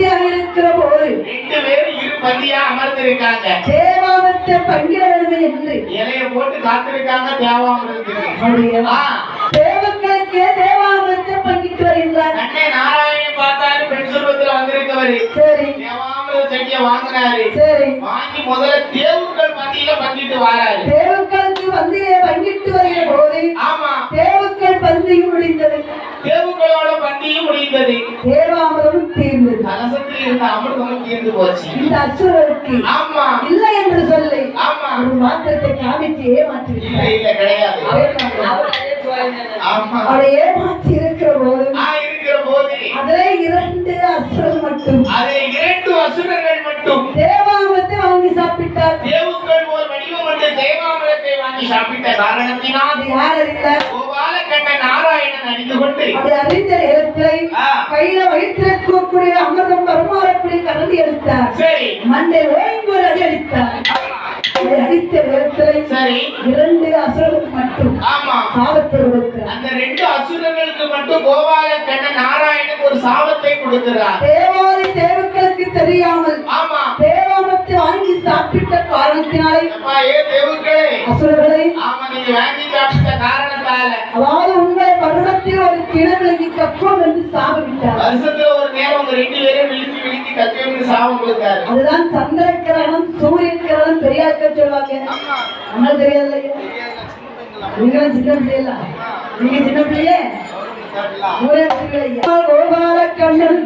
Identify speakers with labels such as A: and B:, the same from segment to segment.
A: பந்தியாக இருக்கிற போது
B: 2 பேரும் இரு பந்தியா அமர்ந்திருக்காங்க.
A: தேவாமிரத்தை பங்கிட வேண்டும் என்று
B: இலைய போட்டு காத்திருக்காங்க தேவாமிரத்துக்கு.
A: தேவர்களுக்கே தேவாமிரத்தை பங்கிட்டு வருகின்றார்.
B: அண்ணே நாராயணன் பார்த்தாரு, பெண் சுருவத்தில் வந்திருக்கவரு.
A: சரி,
B: தேவாமிரத சட்டியை வாங்கினாரு.
A: சரி,
B: வாங்கி முதல்ல தேவுக்கள் பந்தியில பங்கிட்டு வாராரு.
A: தேவர்களுக்கு பந்தியிலே பங்கிட்டு வருகிற போது
B: ஆமா,
A: தேவக்கள் பந்தியும் முடிந்தது,
B: தேவுக்களோட பந்தியும் முடிந்தது.
A: தேவாமிரமும் தீர்ந்தது.
B: கலசத்தில் இருந்த அமிர்தமும் தீர்ந்து போச்சு.
A: இந்த அசுரருக்கு
B: ஆமா
A: இல்லை என்று சொல்லி
B: ஆமா
A: ஒரு மாற்றத்தை காமித்து ஏமாற்றி
B: இல்ல இல்ல கிடையாது. ஆமா
A: அவளை ஏமாற்றி இருக்கிற போது
B: இருக்கிற போது
A: அதே 2 அசுரர்கள் மட்டும்
B: அதே 2 அசுரர்கள் மட்டும்
A: தேவாமிரத்தை வாங்கி சாப்பிட்டார்.
B: தேவுக்கள் போல் வடிவம் கொண்டு தேவாமிரத்தை வாங்கி சாப்பிட்ட காரணத்தினால்
A: யார் அறிந்தார்?
B: கோபாலகண்ண நாராயணன் அறிந்து கொண்டு
A: அப்படி அறிந்த நேரத்தில் கையில வைத்திருக்கக்கூடிய அமிர்தம் பரமாறக்கூடிய கரண்டி எடுத்தார்.
B: சரி,
A: மண்டை ஓய்ந்து ஒரு அடி அடித்தார். அடித்த நேரத்தில்
B: சரி
A: 2 அசுரர்களுக்கு மட்டும்
B: ஆமா
A: சாபத்தை கொடுக்கிறார்.
B: அந்த 2 அசுரர்களுக்கு மட்டும் கோபாலகண்ண நாராயணன் ஒரு சாபத்தை கொடுக்கிறார்.
A: தேவாதி தேவர்களுக்கு தெரியாமல்
B: ஆமா
A: தேவாமிரத்தை வாங்கி சாப்பிட்ட காரணத்தினாலே
B: தேவுக்களே
A: அசுரர்களை
B: ஆமா நீங்க வாங்கி சாப்பிட்ட காரணத்தால
A: அதாவது உங்களை வருடத்தில் ஒரு கிணவிலகி கப்பம் என்று சாபமிட்டார்.
B: வருஷத்துல ஒரு நேரம் உங்க 2 பேரும் விழுந்து விழுந்து கத்தியம்னு சாபம் கொடுத்தாரு.
A: அதுதான் சந்திர கிரகணம் சூரிய கிரகணம் பெரியாக்க சொல்லுவாங்க. நம்ம தெரியாது, நீங்களும் சின்ன பிள்ளைல, நீங்க சின்ன பிள்ளையே கோபாலகண்ணன்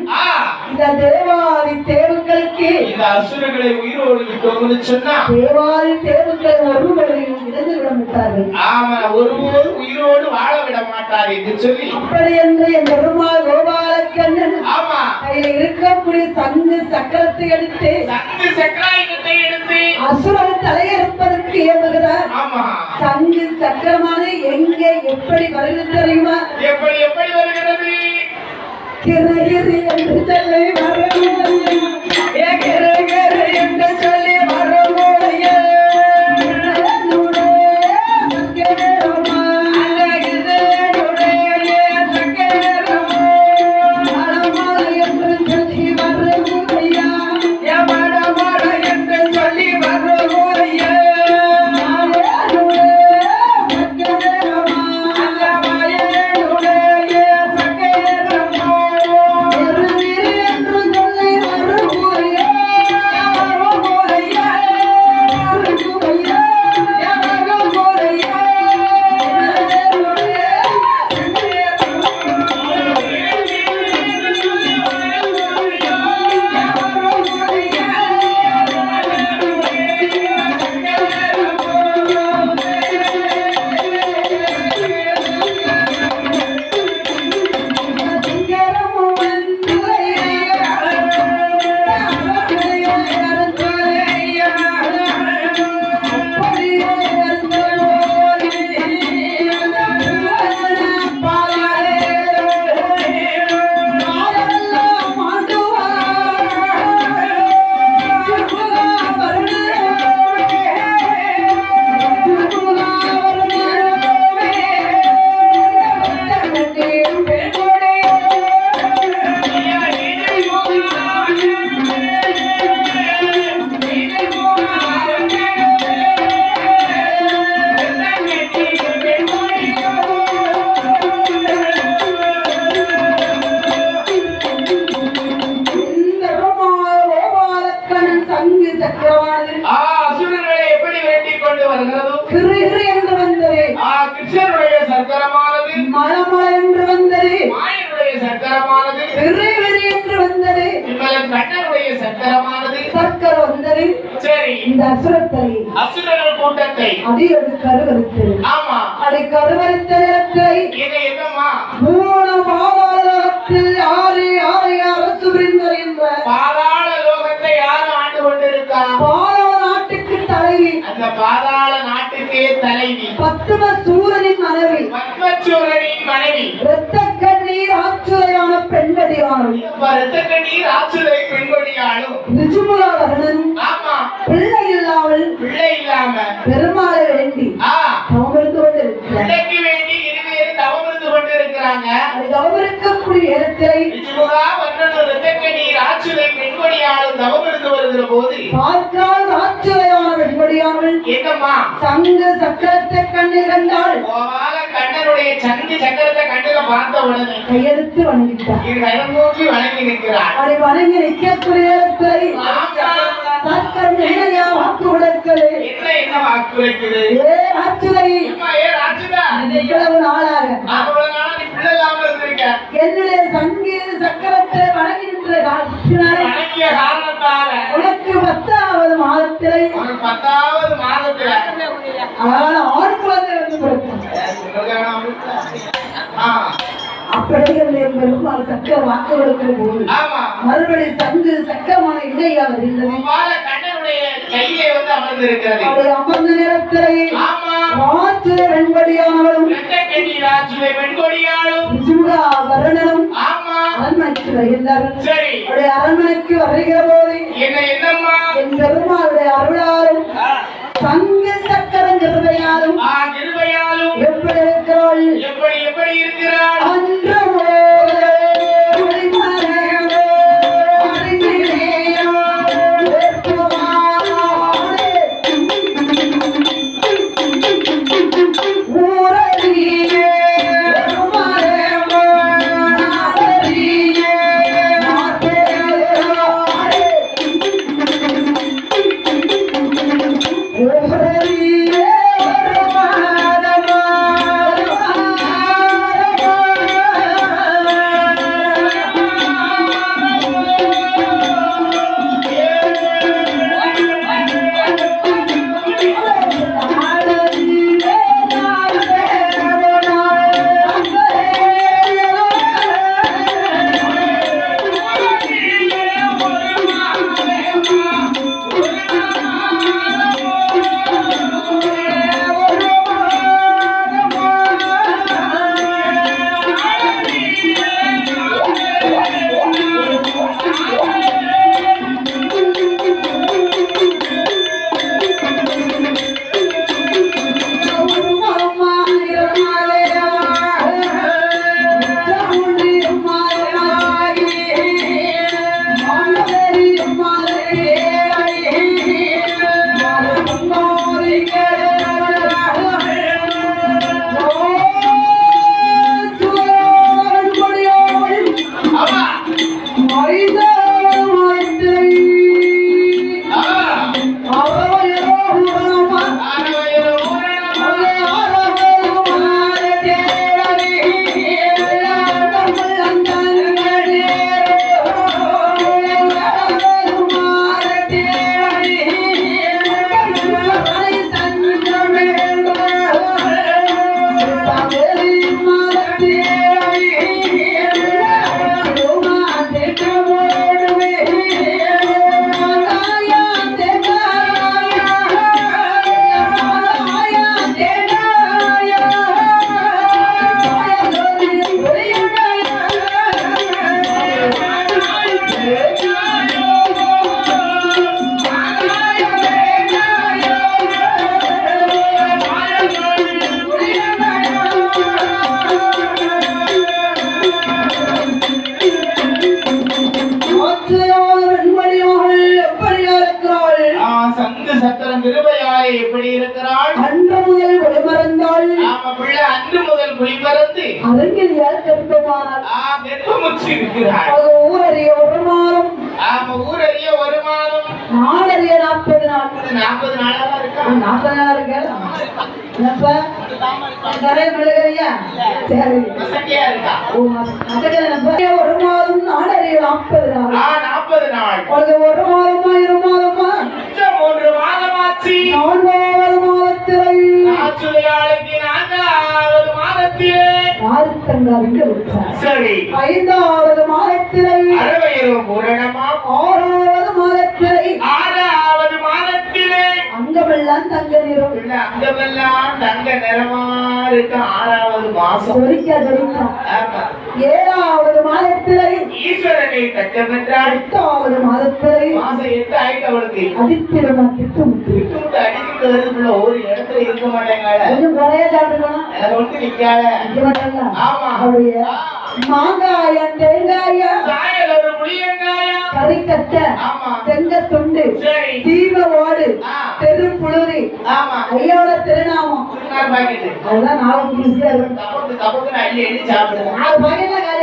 A: இந்த தேவாதி தேவர்களுக்கு
B: இந்த அசுரர்களை உயிரோடு விட்டோம்னு சொன்னா
A: தேவாதி தேவர்கள் ஒருவரையும் இழந்து விட மாட்டார்கள்.
B: ஆமா, ஒருவரும் உயிரோடு வாழ விட மாட்டார் என்று சொல்லி
A: அப்படி என்று என் பெருமாள் கோபாலகண்ணன்
B: ஆமா
A: கையில் இருக்கக்கூடிய சங்கு சக்கரத்தை எடுத்து
B: சங்கு சக்கராயுதத்தை எடுத்து
A: அசுரன் தலையெடுப்பதற்கு ஏவுகிறார்.
B: ஆமா,
A: சங்கு சக்கரமானது எங்கே எப்படி வருகிறது தெரியுமா?
B: எப்படி எப்படி வருகிறது?
A: கிரகிரி என்று சொல்லி வருகிறது, கிரகிரி என்று சொல்லி வருகிறது.
B: அசுரர்கள் கூட்டத்தை
A: அடியோடு கருவறுத்து
B: ஆமா
A: அதை கருவறுத்த நேரத்தை
B: இது என்னமா
A: பூரண பாதாளத்தில் யாரு யாரு அரசு புரிந்த
B: பாதாள லோகத்தை யாரு ஆண்டு கொண்டிருக்கா?
A: பாதாள நாட்டுக்கு தலைவி, அந்த
B: பாதாள நாட்டுக்கே தலைவி
A: பத்ம சூரனின் மனைவி,
B: பத்மசூரனின் மனைவி,
A: இரத்த கண்ணீர் ஆச்சுரையான பெண்கடியாளும்,
B: இரத்த கண்ணீர் ஆச்சுரை பெண்கடியாளும்,
A: ரிஜுமுலா வர்ணன்
B: ஆமா
A: பிள்ளை இல்லாமல் பெருமாளை வேண்டி தவமிருந்து
B: பிள்ளைக்கு வேண்டி இருவேறு தவமிருந்து கொண்டிருக்கிறாங்க.
A: அது தவமிருக்கக்கூடிய இடத்தை
B: ரிஜுமுலா வர்ணன் இரத்த கண்ணீர் ஆச்சுரை வருகிற போது
A: பார்த்தால் ஆச்சரியமான வெண்படியாமல்
B: என்னம்மா
A: சங்கு சக்கரத்தை கண்ணில் கண்டாள்.
B: கோபால கண்ணனுடைய சங்கு சக்கரத்தை கண்ணுல பார்த்த உடனே
A: கையெடுத்து வணங்கிட்டார்.
B: கையெழுத்து வணங்கி நிற்கிறார்.
A: அதை வணங்கி நிற்கக்கூடிய இடத்தை சக்கரம் என்னையா வாக்கு உடைக்கலே
B: என்ன வாக்கு வைக்குது?
A: ஏ ராட்சுதை, இவ்வளவு நாளாக என்னுடைய சங்கு சக்கரத்தை வணங்கி நின்ற காரணத்தால உனக்கு 10வது மாதத்திலே அழகான ஆண் குழந்தை வந்து கொடுக்கும். அப்படியே பெருமாள் சக்கர வாக்கு கொடுக்கிற போது மறுபடியும் சங்கு சக்கரமான இல்லையா வருகின்றது. அவள் அமர்ந்த நேரத்திலே வெண்படியானவளும் வருணனும் அரண்மனைக்கு வருகின்றார்கள். அவருடைய அரண்மனைக்கு வருகிற போது என் பெருமாளுடைய அருளாலும் சங்கு சக்கரம் கிருபையாலும் எப்படி இருக்கிறாள்? அன்று
B: எப்படி இருக்கிறாள்?
A: அன்று முதல் ஒளிமறந்தாள்.
B: அன்று முதல் ஒளிமறந்து
A: அரங்கில் கற்பமானாள்.
B: கற்பமுற்று இருக்கிறாள்.
A: ஊரறிய ஒரு மாதம்.
B: ஊரறிய ஒரு மாதம்.
A: நாளறிய 40 நாள்.
B: 40 நாளா இருக்கா?
A: 40 நாளா இருக்கா? என்னப்பா நிறைய மெழுகறியா? சரி
B: மசக்கையா இருக்கா?
A: ஒரு மாதம் நாளறிய 40 நாள்.
B: 40 நாள்.
A: ஒரு மாதமா 2 மாதமா
B: 3 மாதமாச்சு.
A: 4வது மாதத்திலே
B: ஆச்சுளையாளுக்கு 4வது மாதத்திலே
A: ஆறுத்தங்காவிக்கு விட்டார்.
B: சரி
A: 5வது மாதத்திலே
B: அறவையோ பூரணமா.
A: 6வது மாதத்திலே
B: 6வது மாதத்திலே
A: அங்கமெல்லாம் தங்க நிறம்.
B: அங்கமெல்லாம் தங்க நிறமா இருக்கு. 6வது மாசம்.
A: சொரிக்கா. 7வது மாதத்திலே
B: ஈஸ்வரனை தச்சமென்றால்
A: 8வது மாதத்திலே
B: மாசம் 8 ஆயிட்டு அவளுக்கு
A: அதித்திரமா திட்டுமுட்டு
B: அடிக்கிட்டு வருதுல ஒரு இடத்துல இருக்க மாட்டேங்கால.
A: கொஞ்சம் குறைய சாப்பிடணும்.
B: ஒன்று நிக்காத.
A: ஆமா. அவருடைய மாங்காயா தேங்காயா
B: சாயல் ஒரு புளியங்காயா
A: அரைக்கட்ட
B: ஆமா.
A: செங்க துண்டு
B: சரி.
A: தீப ஓடு
B: ஆ.
A: தெரு புழுதி
B: ஆமா.
A: ஐயோட திருநாமம்
B: திருநாள் பாக்கெட்டு
A: அதுதான் 4 ருசியா இருக்கும்.
B: கபக்கு கபக்குன்னு அள்ளி அள்ளி சாப்பிடுறேன்.
A: 4 பாக்கெட்ல காலி